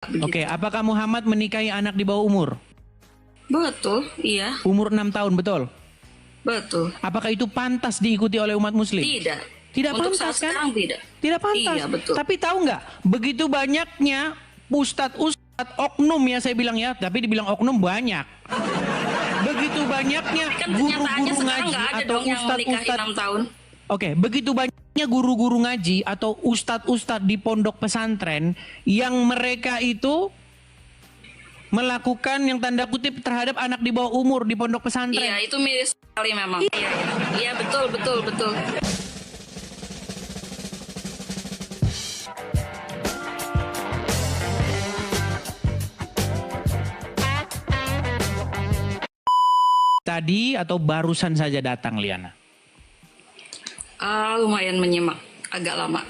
Oke, begitu. apakah Muhammad menikahi anak di bawah umur? Betul, iya, Umur 6 tahun, betul? betul. Apakah itu pantas diikuti oleh umat muslim? Tidak. Tidak Untuk pantas saat kan? sekarang tidak. Tidak pantas. Iya, betul. Tapi tahu nggak, begitu banyaknya ustadz oknum ya saya bilang ya, tapi dibilang oknum banyak. Begitu banyaknya Kan kenyataannya guru-guru sekarang ngaji nggak ada atau dong yang menikahi ustadz 6 tahun. Oke, begitu banyaknya guru-guru ngaji atau ustadz-ustadz di pondok pesantren yang mereka itu melakukan yang tanda kutip terhadap anak di bawah umur di pondok pesantren. Iya, itu miris sekali memang. Iya, iya. Iya, betul, betul, betul. Tadi atau barusan saja datang Liana? Lumayan menyimak, agak lama.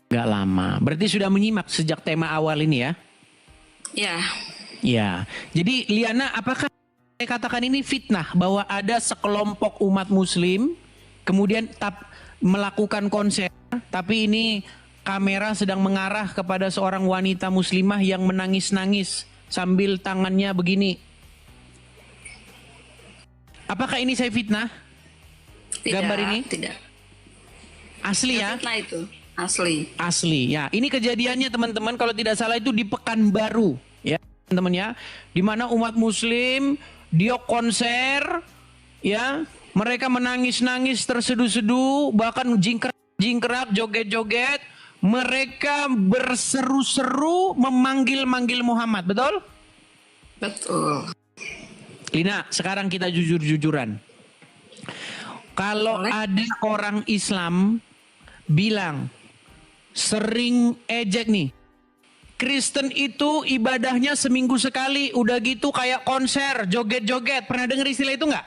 Gak lama. Berarti sudah menyimak sejak tema awal ini ya? Ya, Ya. Jadi Liana, apakah saya katakan ini fitnah bahwa ada sekelompok umat muslim kemudian melakukan konser, tapi ini kamera sedang mengarah kepada seorang wanita muslimah yang menangis-nangis sambil tangannya begini. Apakah ini saya fitnah? tidak, Gambar ini? tidak. Asli ya? Fitnah itu, asli. Asli ya. Ini kejadiannya teman-teman kalau tidak salah itu di Pekanbaru ya teman-teman ya. Di mana umat muslim dia konser ya. Mereka menangis-nangis terseduh-seduh bahkan jingkrak, joget-joget. Mereka berseru-seru memanggil-manggil Muhammad, betul? Betul. Lina, sekarang kita jujur-jujuran. Kalau Boleh. ada orang Islam bilang sering ejek nih, Kristen itu ibadahnya seminggu sekali, udah gitu kayak konser, joget-joget. Pernah dengar istilah itu nggak?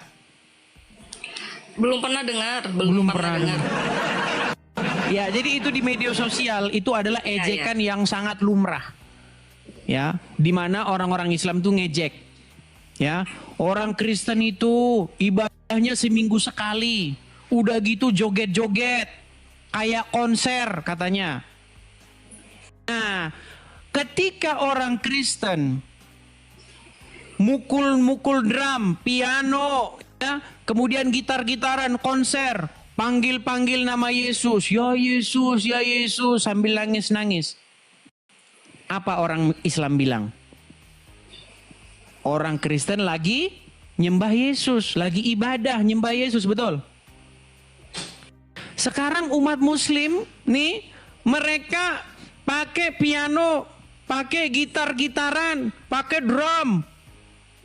Belum pernah dengar, belum pernah dengar. Ya, jadi itu di media sosial itu adalah Ya, ejekan yang sangat lumrah. Ya, di mana orang-orang Islam tuh ngejek. Ya, orang Kristen itu ibadahnya seminggu sekali, udah gitu joget-joget, kayak konser katanya. Nah, ketika orang Kristen mukul-mukul drum, piano, ya, kemudian gitar-gitaran, konser, panggil-panggil nama Yesus, ya Yesus, sambil nangis-nangis. Apa orang Islam bilang? Orang Kristen lagi nyembah Yesus, lagi ibadah nyembah Yesus, betul? Sekarang umat muslim nih, mereka pakai piano, pakai gitar-gitaran, pakai drum.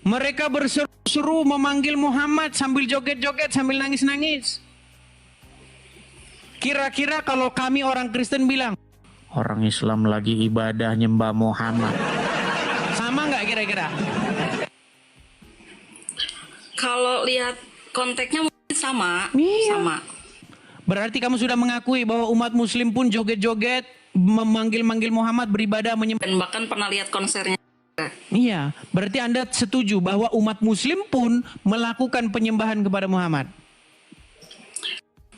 Mereka berseru-seru memanggil Muhammad sambil joget-joget, sambil nangis-nangis. Kira-kira kalau kami orang Kristen bilang, orang Islam lagi ibadah nyembah Muhammad. Sama nggak kira-kira? Kalau lihat konteksnya mungkin sama, Iya. sama. Berarti kamu sudah mengakui bahwa umat muslim pun joget-joget, memanggil-manggil Muhammad, beribadah, menyembah. Dan bahkan pernah lihat konsernya. Iya, berarti Anda setuju bahwa umat muslim pun melakukan penyembahan kepada Muhammad.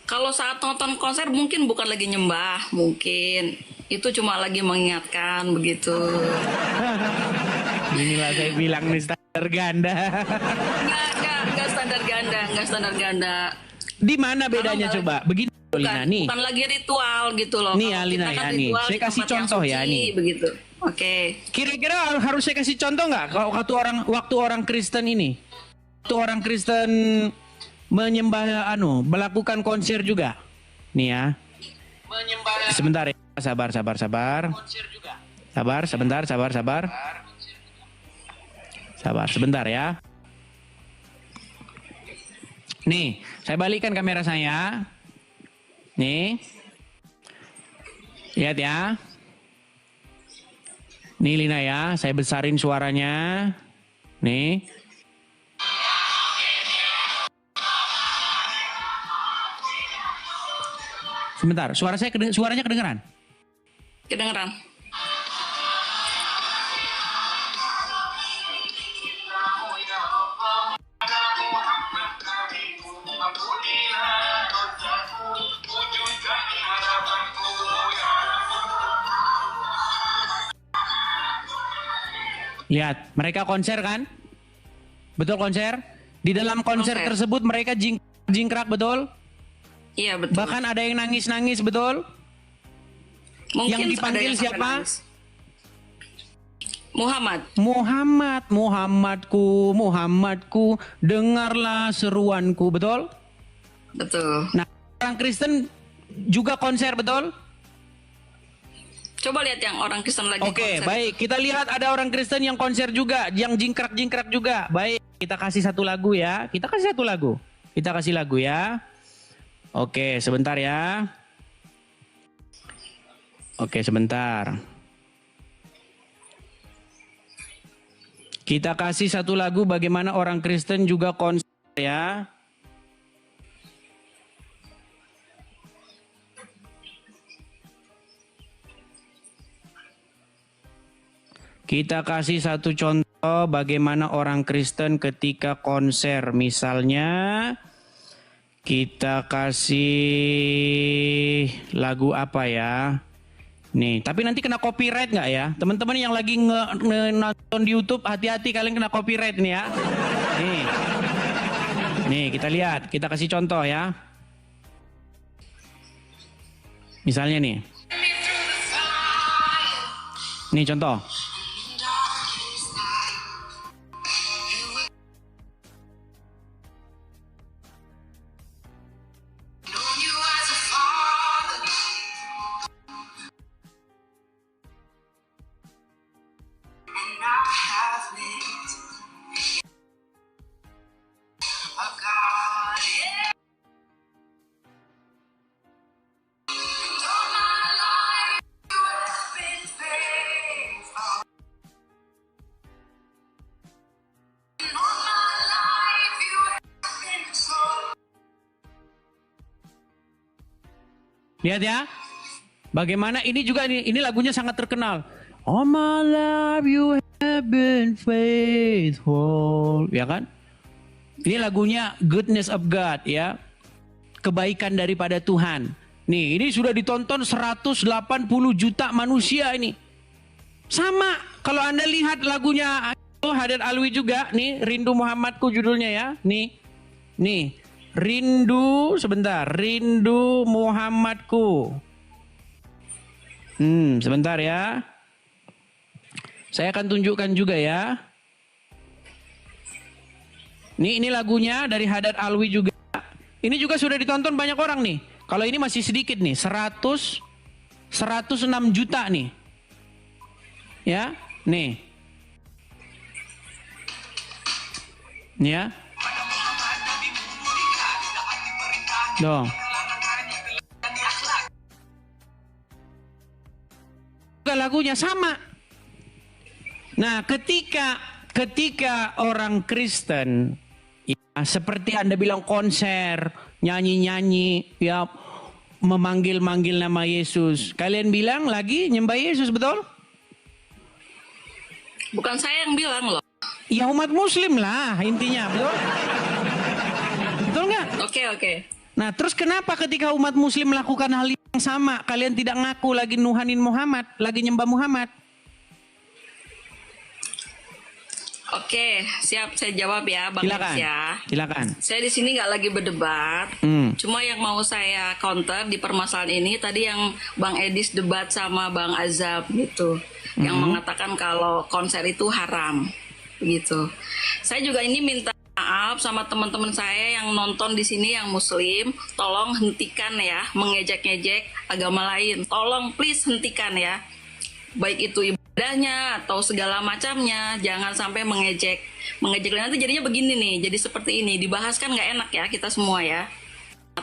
Kalau saat nonton konser mungkin bukan lagi nyembah, mungkin itu cuma lagi mengingatkan begitu. Inilah saya bilang nih standar ganda. Enggak standar ganda. Di mana bedanya Kalau coba? Begini Lina nih. Bukan lagi ritual gitu loh. Nih, Kalau Alina, kita kan ya, nih. ritual Saya di kasih tempat yang contoh ya, suci, nih. begitu. Oke. Kira-kira harus saya kasih contoh nggak? Kalau waktu orang Kristen ini, waktu orang Kristen menyembah melakukan konser juga. Nih ya. Sebentar ya. Sabar. Sabar sebentar ya. Nih, saya balikkan kamera saya. Nih. Lihat ya. Nih Lina ya, saya besarin suaranya. Nih. Sebentar, suaranya kedengeran? Kedengeran. Lihat, mereka konser kan? Betul konser? Di dalam konser tersebut mereka jingkrak, betul? Iya betul. Bahkan ada yang nangis-nangis, betul? Mungkin Yang dipanggil siapa? Muhammadku, dengarlah seruanku, betul? Betul. Nah, orang Kristen juga konser, betul? Coba lihat yang orang Kristen lagi Oke, konser. baik. Kita lihat ada orang Kristen yang konser juga, yang jingkrak-jingkrak juga. Baik, kita kasih satu lagu ya. Kita kasih lagu ya. Oke, sebentar ya. Oke, sebentar. Kita kasih satu lagu bagaimana orang Kristen juga konser ya. Kita kasih satu contoh bagaimana orang Kristen ketika konser. Misalnya kita kasih lagu apa ya? Nih, tapi nanti kena copyright nggak ya? Teman-teman yang lagi nonton di YouTube, hati-hati kalian kena copyright nih ya. Nih kita lihat, kita kasih contoh ya. Misalnya nih. Nih contoh. Lihat ya, bagaimana ini juga ini lagunya sangat terkenal. All my life you have been faithful, ya kan? Ini lagunya Goodness of God ya, kebaikan daripada Tuhan. Nih, ini sudah ditonton 180 juta manusia ini. Sama, kalau Anda lihat lagunya Haddad Alwi juga, nih Rindu Muhammadku judulnya ya, nih. Rindu, sebentar. Rindu Muhammadku. Sebentar ya. Saya akan tunjukkan juga ya. Ini lagunya dari Haddad Alwi juga. Ini juga sudah ditonton banyak orang nih. Kalau ini masih sedikit nih, 106 juta nih. Ya, nih. Nih ya. Dong. Lagunya sama. Nah, ketika orang Kristen ya, seperti Anda bilang konser, nyanyi-nyanyi, ya memanggil-manggil nama Yesus. Kalian bilang lagi nyembah Yesus, betul? Bukan saya yang bilang loh. Ya umat Muslim lah intinya, betul? Betul nggak? Oke. Nah, terus kenapa ketika umat Muslim melakukan hal yang sama, kalian tidak ngaku lagi nuhanin Muhammad, lagi nyembah Muhammad? Oke, siap saya jawab ya, Bang Silakan. ya. Silakan. Saya di sini nggak lagi berdebat. Cuma yang mau saya counter di permasalahan ini tadi yang Bang Edis debat sama Bang Azab gitu, yang mengatakan kalau konser itu haram, begitu. Saya juga ini minta maaf sama teman-teman saya yang nonton di sini yang Muslim, tolong hentikan ya mengejek-ngejek agama lain. Tolong please hentikan ya. Baik itu ibadahnya atau segala macamnya, jangan sampai mengejek. Mengejek nanti jadinya begini nih, jadi seperti ini. Dibahas kan nggak enak ya kita semua ya.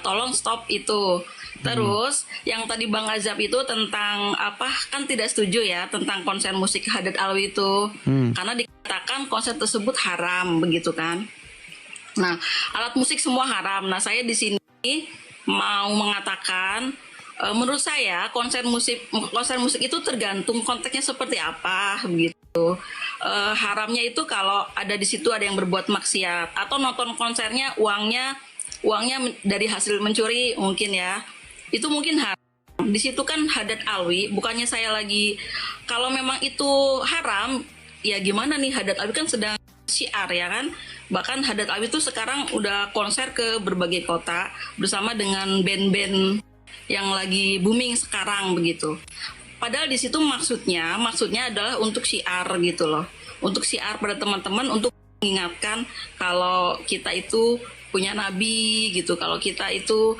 Tolong stop itu. Terus yang tadi Bang Azab itu tentang apa, kan tidak setuju ya tentang konser musik Haddad Alwi itu, karena dikatakan konser tersebut haram begitu kan. Nah, alat musik semua haram. Nah, saya di sini mau mengatakan, menurut saya konser musik itu tergantung konteksnya seperti apa begitu. Haramnya itu kalau ada di situ ada yang berbuat maksiat, atau nonton konsernya uangnya dari hasil mencuri mungkin ya. Itu mungkin haram. Di situ kan Haddad Alwi, bukannya saya lagi, kalau memang itu haram, ya gimana nih, Haddad Alwi kan sedang syiar ya kan. Bahkan Haddad Alwi itu sekarang udah konser ke berbagai kota bersama dengan band-band yang lagi booming sekarang begitu. Padahal di situ maksudnya adalah untuk syiar gitu loh. Untuk syiar pada teman-teman, untuk mengingatkan kalau kita itu punya nabi gitu. Kalau kita itu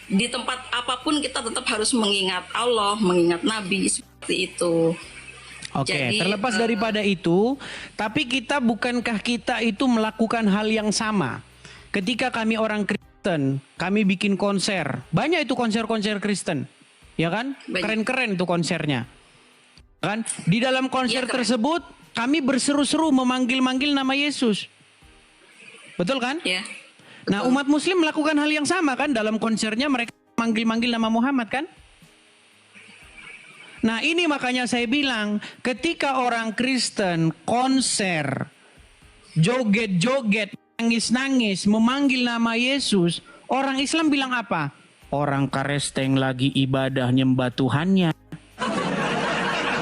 di tempat apapun kita tetap harus mengingat Allah, mengingat nabi, seperti itu. Oke, Jadi, terlepas daripada itu, tapi bukankah kita itu melakukan hal yang sama? Ketika kami orang Kristen, kami bikin konser. Banyak itu konser-konser Kristen. Ya kan? Banyak. Keren-keren itu konsernya. Kan? Di dalam konser Iya, keren. tersebut, kami berseru-seru memanggil-manggil nama Yesus. Betul kan? Ya. Nah, umat muslim melakukan hal yang sama kan? Dalam konsernya mereka manggil-manggil nama Muhammad kan? Nah, ini makanya saya bilang, ketika orang Kristen konser, joget-joget, nangis-nangis, memanggil nama Yesus, orang Islam bilang apa? Orang Karesteng lagi ibadah nyembah Tuhannya.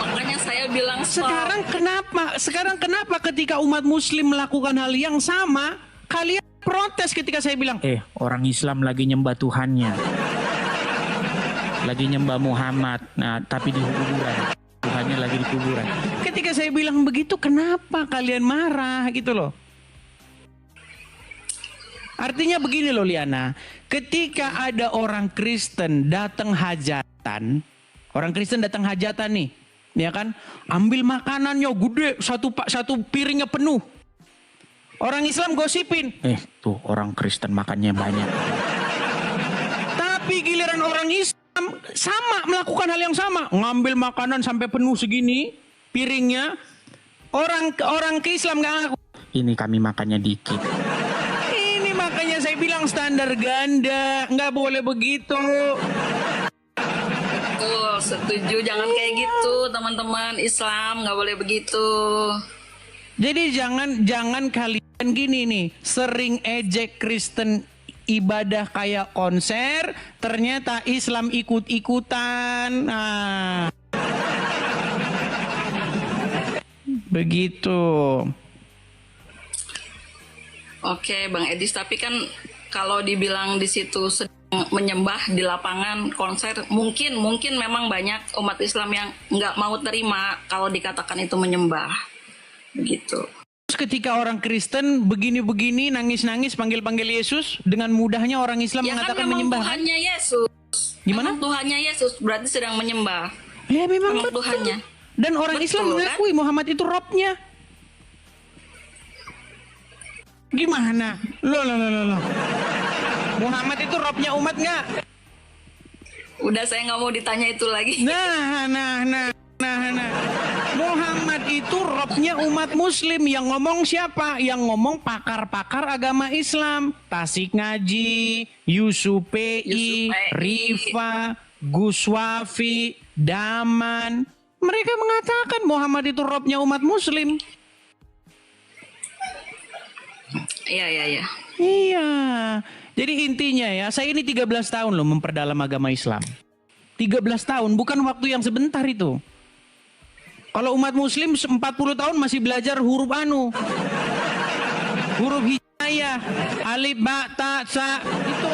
Makanya saya bilang stop. Sekarang kenapa ketika umat muslim melakukan hal yang sama, kalian protes ketika saya bilang, orang Islam lagi nyembah Tuhannya. Lagi nyembah Muhammad, nah tapi di kuburan. Tuhannya lagi di kuburan. Ketika saya bilang begitu, kenapa kalian marah gitu loh? Artinya begini loh Liana, ketika ada orang Kristen datang hajatan, orang Kristen datang hajatan nih, ya kan, ambil makanannya gede, satu piringnya penuh. Orang Islam gosipin, tuh orang Kristen makannya banyak. Tapi giliran orang Islam sama melakukan hal yang sama, ngambil makanan sampai penuh segini piringnya, orang ke Islam nggak ngaku. Ini kami makannya dikit. Ini makanya saya bilang standar ganda, nggak boleh begitu. Betul, setuju. Jangan kayak gitu, teman-teman Islam, nggak boleh begitu. Jadi jangan kalian gini nih, sering ejek Kristen ibadah kayak konser, ternyata Islam ikut-ikutan. Nah, begitu. Oke, Bang Edis, tapi kan kalau dibilang di situ sedang menyembah di lapangan konser, mungkin memang banyak umat Islam yang nggak mau terima kalau dikatakan itu menyembah, begitu. Ketika orang Kristen begini-begini, nangis-nangis, panggil-panggil Yesus, dengan mudahnya orang Islam Ya mengatakan kan memang menyembah. Tuhannya Yesus. Gimana? Memang Tuhannya Yesus, berarti sedang menyembah. Ya memang betul. Tuhannya. Dan orang Betul, Islam mengakui kan? Muhammad itu Robnya. Gimana? Loh. Muhammad itu Robnya umat nggak? Udah, saya nggak mau ditanya itu lagi. Nah. Muhammad itu Robnya umat muslim. Yang ngomong siapa? Yang ngomong pakar-pakar agama Islam. Tasik Ngaji, Yusuf PI, Rifa, Gus Wafi, Daman. Mereka mengatakan Muhammad itu Robnya umat muslim. Iya. Iya. Jadi intinya ya, saya ini 13 tahun loh memperdalam agama Islam. 13 tahun, bukan waktu yang sebentar itu. Kalau umat muslim 40 tahun masih belajar huruf huruf hijayah, alif, ba, ta, sa, itu.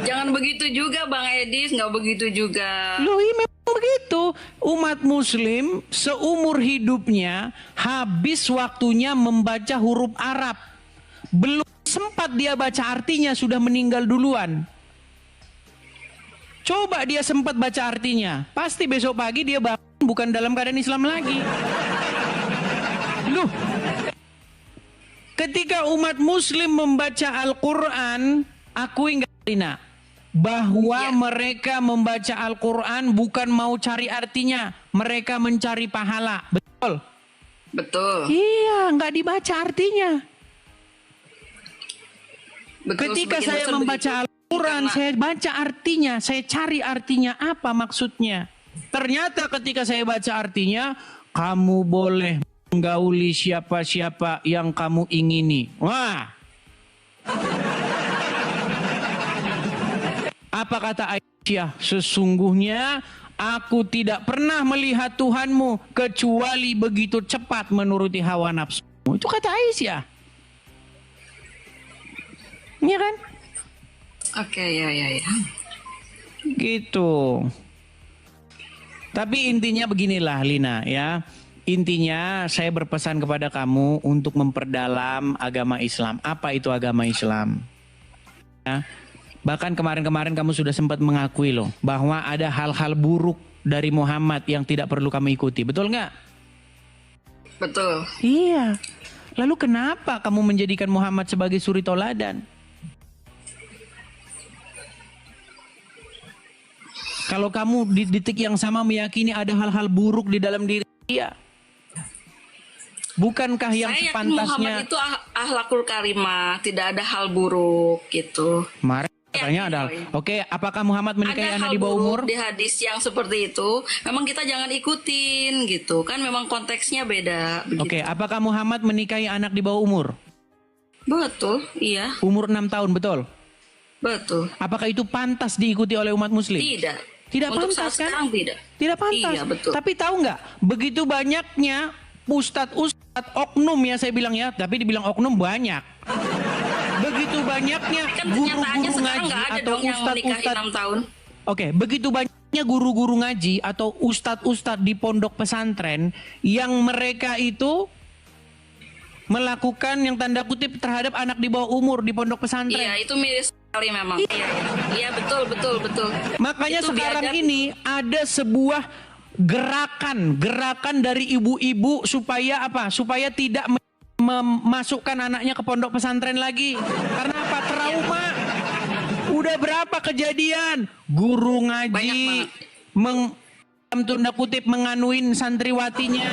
Jangan begitu juga Bang Edis, nggak begitu juga. Loh, iya memang begitu. Umat muslim seumur hidupnya habis waktunya membaca huruf Arab. Belum sempat dia baca artinya sudah meninggal duluan. Coba dia sempat baca artinya, pasti besok pagi dia bangun bukan dalam keadaan Islam lagi. Loh, ketika umat muslim membaca Al-Quran, akui nggak Rina, bahwa mereka membaca Al-Quran bukan mau cari artinya, mereka mencari pahala, betul? Betul. Iya, nggak dibaca artinya. Betul, Ketika sebagian saya besar membaca begitu. Al-Quran, Karena- saya baca artinya, saya cari artinya apa maksudnya. Ternyata ketika saya baca artinya, kamu boleh menggauli siapa-siapa yang kamu ingini. Wah. Apa kata Aisyah? Sesungguhnya Aku tidak pernah melihat Tuhanmu kecuali begitu cepat menuruti hawa nafsu. Itu kata Aisyah. Iya kan? Oke, ya. Gitu. Tapi intinya beginilah Lina ya. Intinya saya berpesan kepada kamu untuk memperdalam agama Islam. Apa itu agama Islam? Ya. Bahkan kemarin-kemarin kamu sudah sempat mengakui loh bahwa ada hal-hal buruk dari Muhammad yang tidak perlu kamu ikuti. Betul nggak? Betul. Iya. Lalu kenapa kamu menjadikan Muhammad sebagai suri toladan? Kalau kamu di detik yang sama meyakini ada hal-hal buruk di dalam diri dia. Bukankah yang Saya yakin sepantasnya... Muhammad itu akhlakul karimah, tidak ada hal buruk gitu. Kemarin katanya ada. Oke, apakah Muhammad menikahi Ada anak hal di bawah umur? buruk di hadis yang seperti itu, memang kita jangan ikutin gitu kan, memang konteksnya beda. Begitu. Oke, apakah Muhammad menikahi anak di bawah umur? Betul, iya, Umur 6 tahun, betul? betul. Apakah itu pantas diikuti oleh umat muslim? Tidak. Tidak Untuk pantas saat kan? sekarang tidak. Tidak pantas. Iya, betul. Tapi tahu nggak, begitu banyaknya ustadz oknum ya saya bilang ya, tapi dibilang oknum banyak. Begitu banyaknya Kan kenyataannya guru-guru sekarang ngaji nggak ada atau dong yang menikahi ustadz-ustadz. 6 tahun. Oke, begitu banyaknya guru-guru ngaji atau ustadz-ustadz di pondok pesantren yang mereka itu melakukan yang tanda kutip terhadap anak di bawah umur di pondok pesantren. Iya, itu miris sekali memang. Iya, betul. Makanya Itu sekarang diajak- ini ada sebuah gerakan dari ibu-ibu supaya apa? Supaya tidak memasukkan anaknya ke pondok pesantren lagi. Karena apa? Trauma. Udah berapa kejadian guru ngaji dalam tanda kutip menganuin santriwatinya.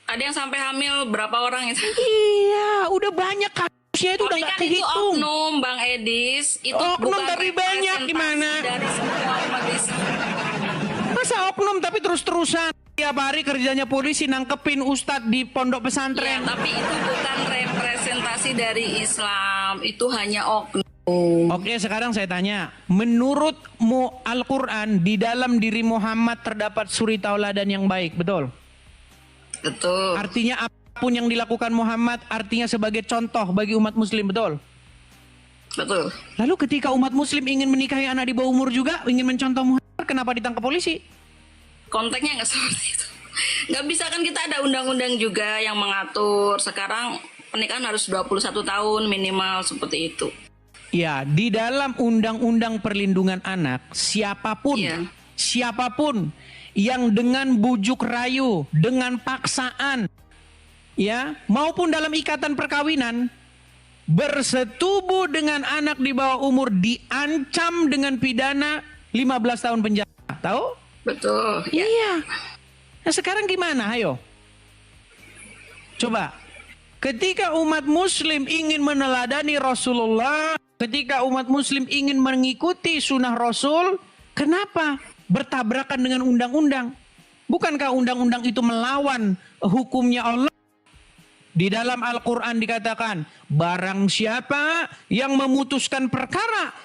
Ada yang sampai hamil berapa orang itu? Iya, udah banyak kasusnya itu udah Tapi nggak kan itu kehitung. oknum, Bang Edis. Itu Oknum bukan tapi banyak representasi gimana? dari semua umat Islam. Masa oknum tapi terus-terusan tiap hari kerjanya polisi nangkepin ustadz di pondok Ya, pesantren. tapi itu bukan representasi dari Islam. Itu hanya oknum. Oke, sekarang saya tanya, menurut Al-Quran di dalam diri Muhammad terdapat suri tauladan yang baik, betul? Betul. Artinya apapun yang dilakukan Muhammad artinya sebagai contoh bagi umat muslim, betul? Betul. Lalu ketika umat muslim ingin menikahi anak di bawah umur juga, ingin mencontoh Muhammad, kenapa ditangkap polisi? Konteksnya nggak seperti itu. Nggak bisa kan, kita ada undang-undang juga yang mengatur. Sekarang pernikahan harus 21 tahun minimal, seperti itu. Ya, di dalam undang-undang perlindungan anak, siapapun Iya. yang dengan bujuk rayu, dengan paksaan, ya, maupun dalam ikatan perkawinan, bersetubuh dengan anak di bawah umur diancam dengan pidana 15 tahun penjara. Tahu? Betul. Ya. Iya. Nah sekarang gimana? Ayo. Coba. Ketika umat muslim ingin meneladani Rasulullah, ketika umat muslim ingin mengikuti sunnah Rasul, kenapa bertabrakan dengan undang-undang? Bukankah undang-undang itu melawan hukumnya Allah? Di dalam Al-Quran dikatakan, barang siapa yang memutuskan perkara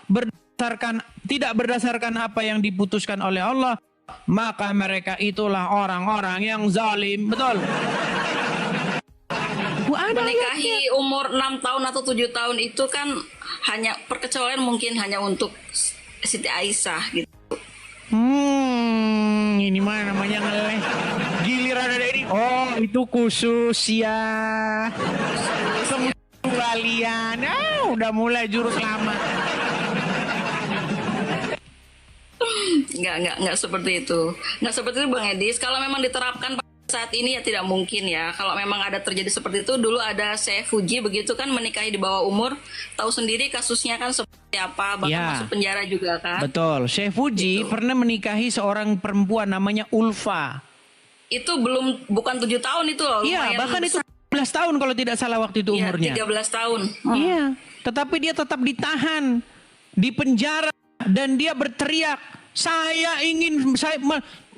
tidak berdasarkan apa yang diputuskan oleh Allah, maka mereka itulah orang-orang yang zalim. Betul? Menikahi umur 6 tahun atau 7 tahun itu kan hanya perkecualian, mungkin hanya untuk Siti Aisyah gitu. Ini mah namanya ngeleh. Giliran ada ini. Oh, itu khusus ya. Kemudian, udah mulai jurus lama. Nggak seperti itu. Nggak seperti itu, Bang Edis. Kalau memang diterapkan saat ini ya tidak mungkin ya. Kalau memang ada terjadi seperti itu, dulu ada Syekh Fuji begitu kan, menikahi di bawah umur. Tahu sendiri kasusnya kan seperti apa, bahkan Ya. masuk penjara juga kan. Betul. Syekh Fuji pernah menikahi seorang perempuan namanya Ulfa. Itu bukan 7 tahun itu loh. Iya, lumayan bahkan itu besar. 13 tahun kalau tidak salah waktu itu Iya, umurnya. 13 tahun. Iya, tetapi dia tetap ditahan di penjara dan dia berteriak,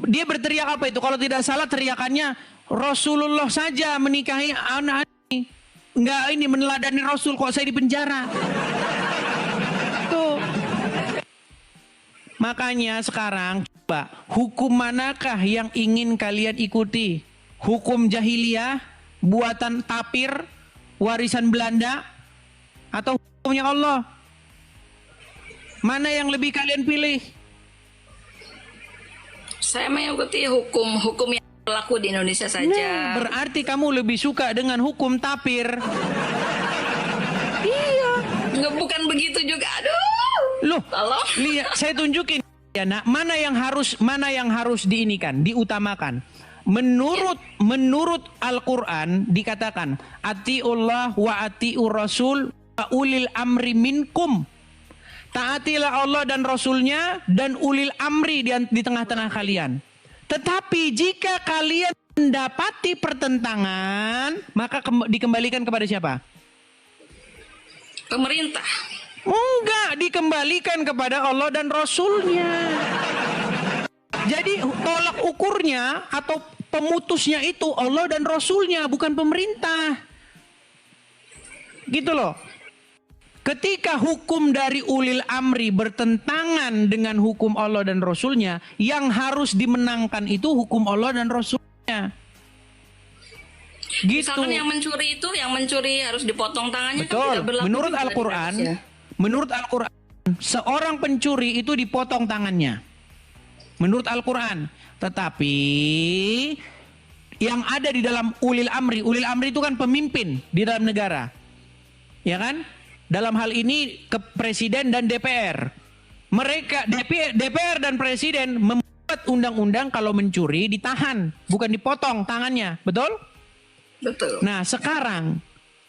dia berteriak apa itu? Kalau tidak salah teriakannya, Rasulullah saja menikahi anak ini. Enggak ini meneladani Rasul, kok saya di penjara. Tuh. Makanya sekarang coba, hukum manakah yang ingin kalian ikuti? Hukum jahiliyah, buatan tapir, warisan Belanda, atau hukumnya Allah? Mana yang lebih kalian pilih? Saya mengikuti hukum yang berlaku di Indonesia saja. Nah, berarti kamu lebih suka dengan hukum tapir. Iya. Nggak, bukan begitu juga. Aduh. Loh, Tolong. lihat, saya tunjukin ya, nak, mana yang harus diinikan, diutamakan. Menurut Al-Qur'an dikatakan, atiullah wa atiur rasul wa ulil amri minkum. Taatilah Allah dan Rasulnya dan ulil amri di tengah-tengah kalian. Tetapi jika kalian mendapati pertentangan, maka dikembalikan kepada siapa? Pemerintah. Enggak, dikembalikan kepada Allah dan Rasulnya. Jadi tolak ukurnya atau pemutusnya itu Allah dan Rasulnya, bukan pemerintah. Gitu loh. Ketika hukum dari ulil amri bertentangan dengan hukum Allah dan Rasulnya, yang harus dimenangkan itu hukum Allah dan Rasulnya. Gitu. Misalkan yang mencuri harus dipotong tangannya. Betul. Kan tidak berlaku Menurut juga di Al-Quran, Indonesia. seorang pencuri itu dipotong tangannya. Menurut Al-Quran. Tetapi yang ada di dalam ulil amri itu kan pemimpin di dalam negara. Ya kan? Dalam hal ini ke presiden dan DPR. Mereka DPR dan presiden membuat undang-undang kalau mencuri ditahan, bukan dipotong tangannya. Betul? Betul. Nah, sekarang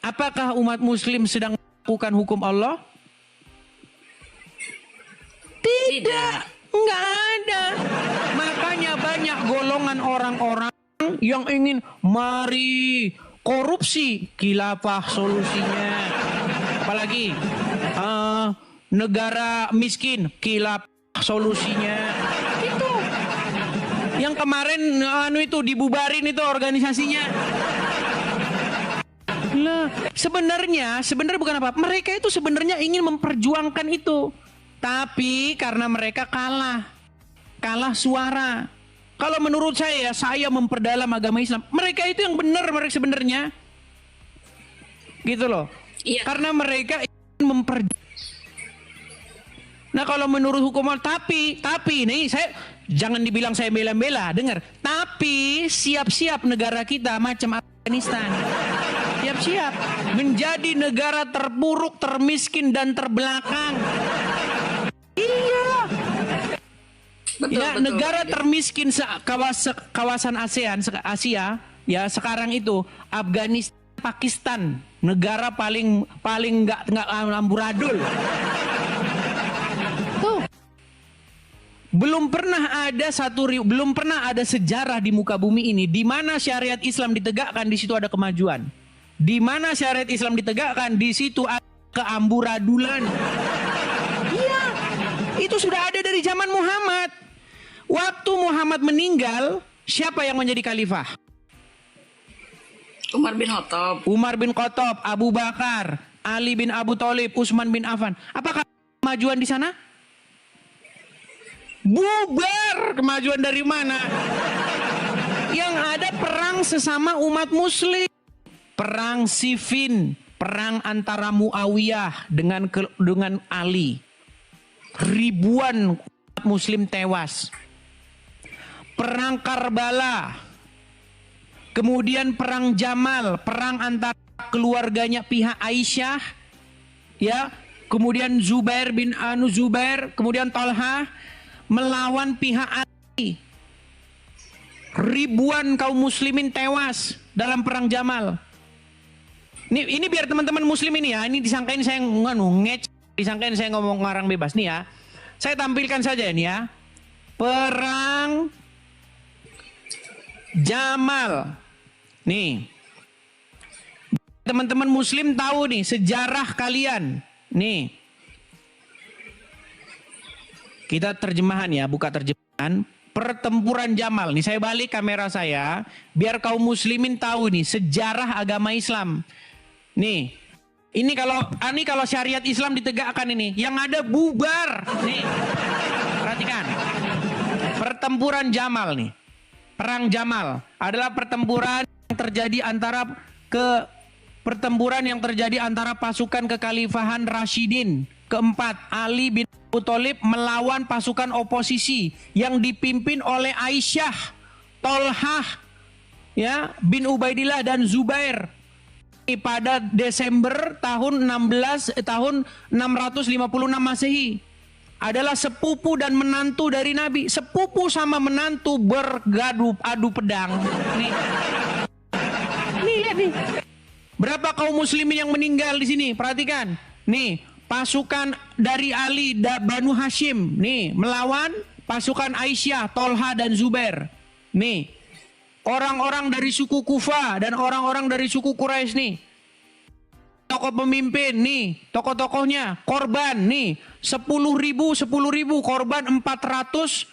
apakah umat muslim sedang melakukan hukum Allah? Tidak. Enggak ada. Makanya banyak golongan orang-orang yang ingin mari korupsi, khilafah solusinya. Apalagi negara miskin, khilafah solusinya. Itu. Yang kemarin itu dibubarin itu organisasinya. Lah, sebenarnya bukan apa. Mereka itu sebenarnya ingin memperjuangkan itu. Tapi karena mereka kalah suara. Kalau menurut saya memperdalam agama Islam. Mereka itu yang benar mereka sebenarnya. Gitu loh. Iya. Karena mereka ingin Nah, kalau menurut hukum Allah, tapi nih saya jangan dibilang saya bela-bela, dengar. Tapi siap-siap negara kita macam Afghanistan. Siap-siap menjadi negara terpuruk, termiskin dan terbelakang. Iya. Betul, Ya, betul. negara termiskin kawasan Asia ya sekarang itu Afghanistan, Pakistan, negara paling nggak amburadul. Tuh. Belum pernah ada sejarah di muka bumi ini di mana syariat Islam ditegakkan, di situ ada kemajuan. Di mana syariat Islam ditegakkan, di situ ada keamburadulan. Iya. Itu sudah ada dari zaman Muhammad. Waktu Muhammad meninggal, siapa yang menjadi khalifah? Umar bin Khattab, Abu Bakar, Ali bin Abu Thalib, Utsman bin Affan. Apakah kemajuan di sana? Bubar. Kemajuan dari mana? Yang ada perang sesama umat muslim. Perang Siffin, perang antara Muawiyah dengan Ali. Ribuan umat muslim tewas. Perang Karbala. Kemudian perang Jamal, perang antara keluarganya pihak Aisyah, ya. Kemudian Zubair bin Zubair, kemudian Talha melawan pihak Ali. Ribuan kaum muslimin tewas dalam perang Jamal. Ini biar teman-teman muslim ini ya, ini disangkain saya disangkain saya ngomong ngarang bebas nih ya. Saya tampilkan saja ini ya. Perang Jamal. Nih. Teman-teman muslim tahu nih sejarah kalian. Nih. Kita terjemahan ya, buka terjemahan. Pertempuran Jamal. Nih saya balik kamera saya biar kaum muslimin tahu nih sejarah agama Islam. Nih. Ini kalau syariat Islam ditegakkan ini, yang ada bubar. Nih. Perhatikan. Pertempuran Jamal nih. Perang Jamal adalah pertempuran yang terjadi antara pasukan kekhalifahan Rashidin keempat Ali bin Abu Thalib melawan pasukan oposisi yang dipimpin oleh Aisyah, Tolhah, ya, bin Ubaidillah dan Zubair pada Desember tahun 656 Masehi. Adalah sepupu dan menantu dari Nabi. Sepupu sama menantu bergaduh adu pedang. Nih lihat nih. Berapa kaum muslimin yang meninggal di sini? Perhatikan. Nih, pasukan dari Ali Banu Hashim nih melawan pasukan Aisyah, Tolha dan Zubair. Nih, orang-orang dari suku Kufa dan orang-orang dari suku Quraisy nih. Tokoh pemimpin nih, tokoh-tokohnya, korban nih 10.000 korban 400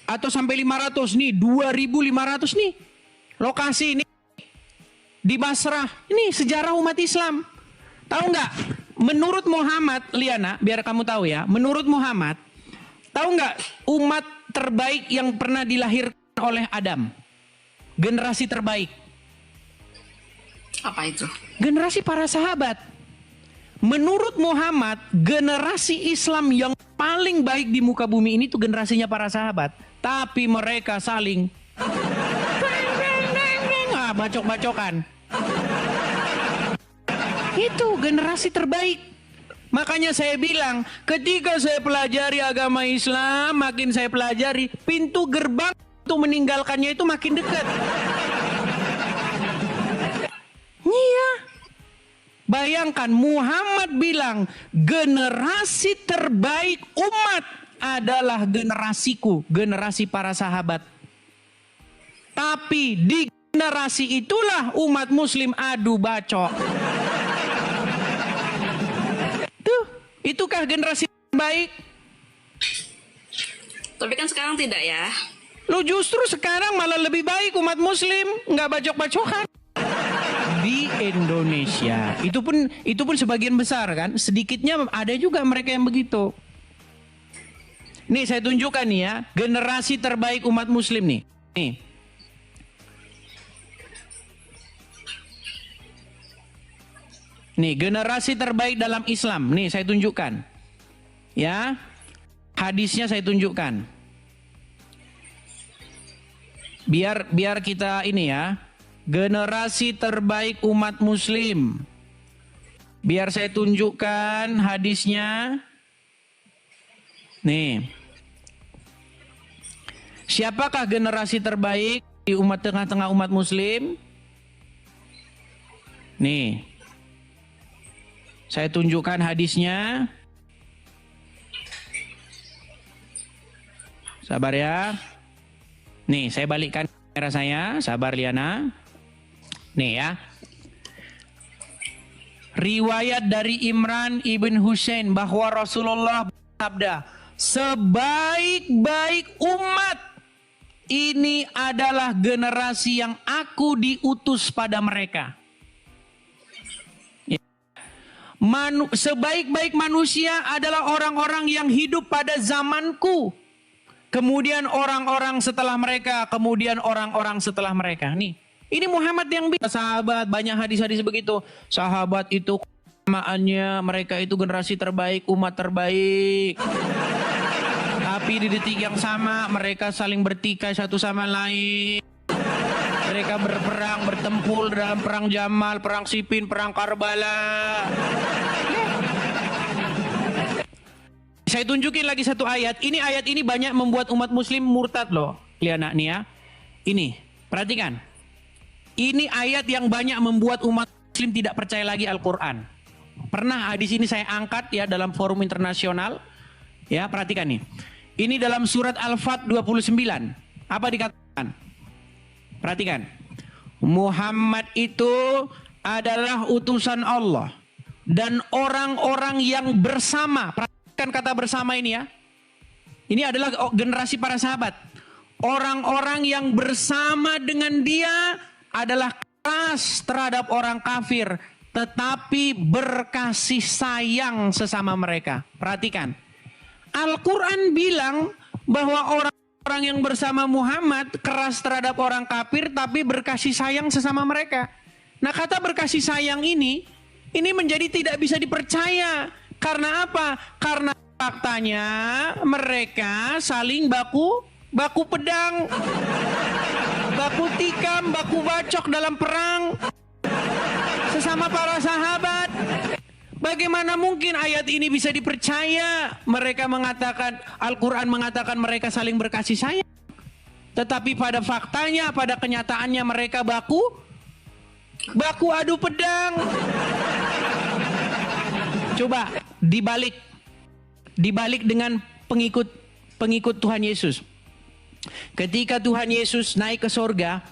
atau sampai 500 nih 2.500 nih. Lokasi ini di Basrah. Ini sejarah umat Islam. Tahu nggak? Menurut Muhammad, Liana, biar kamu tahu ya. Menurut Muhammad, tahu nggak umat terbaik yang pernah dilahirkan oleh Adam? Generasi terbaik. Apa itu? Generasi para sahabat. Menurut Muhammad, generasi Islam yang paling baik di muka bumi ini tuh generasinya para sahabat. Tapi mereka saling bacok-bacokan. Itu generasi terbaik. Makanya saya bilang, ketika saya pelajari agama Islam, makin saya pelajari, pintu gerbang untuk meninggalkannya itu makin dekat. Iya. Bayangkan Muhammad bilang generasi terbaik umat adalah generasiku, generasi para sahabat. Tapi di generasi itulah umat muslim adu bacok. Tuh, itukah generasi terbaik? Tapi kan sekarang tidak ya. Lu justru sekarang malah lebih baik umat muslim, nggak bacok-bacokan. Di Indonesia itu pun sebagian besar kan, sedikitnya ada juga mereka yang begitu. Nih saya tunjukkan nih ya, generasi terbaik umat muslim nih. Nih generasi terbaik dalam Islam. Nih saya tunjukkan. Ya. Hadisnya saya tunjukkan. Biar kita ini ya. Generasi terbaik umat muslim. Biar saya tunjukkan hadisnya. Nih. Siapakah generasi terbaik di tengah-tengah umat muslim? Nih. Saya tunjukkan hadisnya. Sabar ya. Nih, saya balikkan kamera saya. Sabar Liana. Nih ya. Riwayat dari Imran ibn Husain bahwa Rasulullah bersabda, sebaik-baik umat ini adalah generasi yang aku diutus pada mereka. Sebaik-baik manusia adalah orang-orang yang hidup pada zamanku. Kemudian orang-orang setelah mereka, kemudian orang-orang setelah mereka. Nih. Ini Muhammad yang bilang, sahabat, banyak hadis-hadis begitu. Sahabat itu kesamaannya, mereka itu generasi terbaik, umat terbaik. Tapi di detik yang sama, mereka saling bertikai satu sama lain. Mereka berperang, bertempur dalam perang Jamal, perang Siffin, perang Karbala. Saya tunjukin lagi satu ayat. Ini ayat ini banyak membuat umat muslim murtad loh. Lihat nih ya. Ini, perhatikan. Ini ayat yang banyak membuat umat muslim tidak percaya lagi Al-Quran. Pernah di sini saya angkat ya dalam forum internasional. Ya, perhatikan nih. Ini dalam surat Al-Fat 29. Apa dikatakan? Perhatikan. Muhammad itu adalah utusan Allah. Dan orang-orang yang bersama. Perhatikan kata bersama ini ya. Ini adalah generasi para sahabat. Orang-orang yang bersama dengan dia adalah keras terhadap orang kafir, tetapi berkasih sayang sesama mereka. Perhatikan, Al-Quran bilang bahwa orang-orang yang bersama Muhammad keras terhadap orang kafir tapi berkasih sayang sesama mereka. Nah, kata berkasih sayang ini menjadi tidak bisa dipercaya. Karena apa? Karena faktanya mereka saling baku pedang, baku tikam, baku bacok dalam perang sesama para sahabat. Bagaimana mungkin ayat ini bisa dipercaya? Mereka mengatakan, Al-Quran mengatakan mereka saling berkasih sayang. Tetapi pada faktanya, pada kenyataannya mereka baku adu pedang. Coba dibalik dengan pengikut Tuhan Yesus. Ketika Tuhan Yesus naik ke sorga,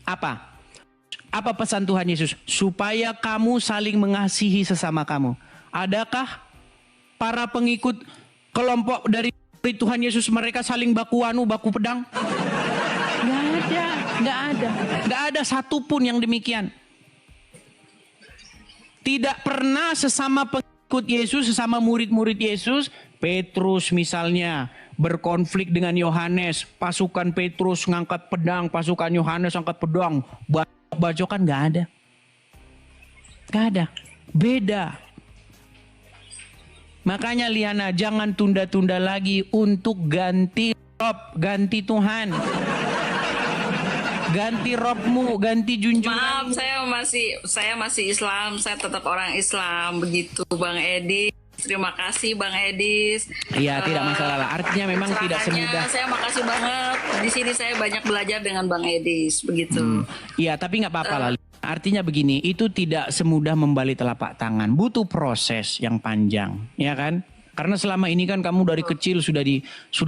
apa pesan Tuhan Yesus? Supaya kamu saling mengasihi sesama kamu. Adakah para pengikut kelompok dari Tuhan Yesus mereka saling baku pedang? Nggak ada satupun yang demikian. Tidak pernah sesama pengikut Yesus, sesama murid-murid Yesus, Petrus misalnya berkonflik dengan Yohanes, pasukan Petrus ngangkat pedang, pasukan Yohanes angkat pedang, bacokan, nggak ada, beda. Makanya Liana, jangan tunda-tunda lagi untuk ganti rob, ganti Tuhan, ganti robmu, ganti junjungan. Maaf, saya masih Islam, saya tetap orang Islam, begitu Bang Edi. Terima kasih Bang Edis. Iya, tidak masalah lah. Artinya memang tidak semudah. Saya makasih banget. Di sini saya banyak belajar dengan Bang Edis, begitu. Iya, tapi nggak apa-apa lah. Artinya begini, itu tidak semudah membalik telapak tangan. Butuh proses yang panjang, ya kan? Karena selama ini kan kamu dari kecil sudah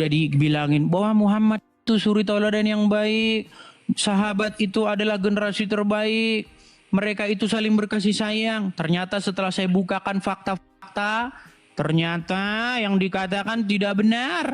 dibilangin bahwa Muhammad itu suri tauladan yang baik. Sahabat itu adalah generasi terbaik. Mereka itu saling berkasih sayang. Ternyata setelah saya bukakan fakta-fakta, ternyata yang dikatakan tidak benar.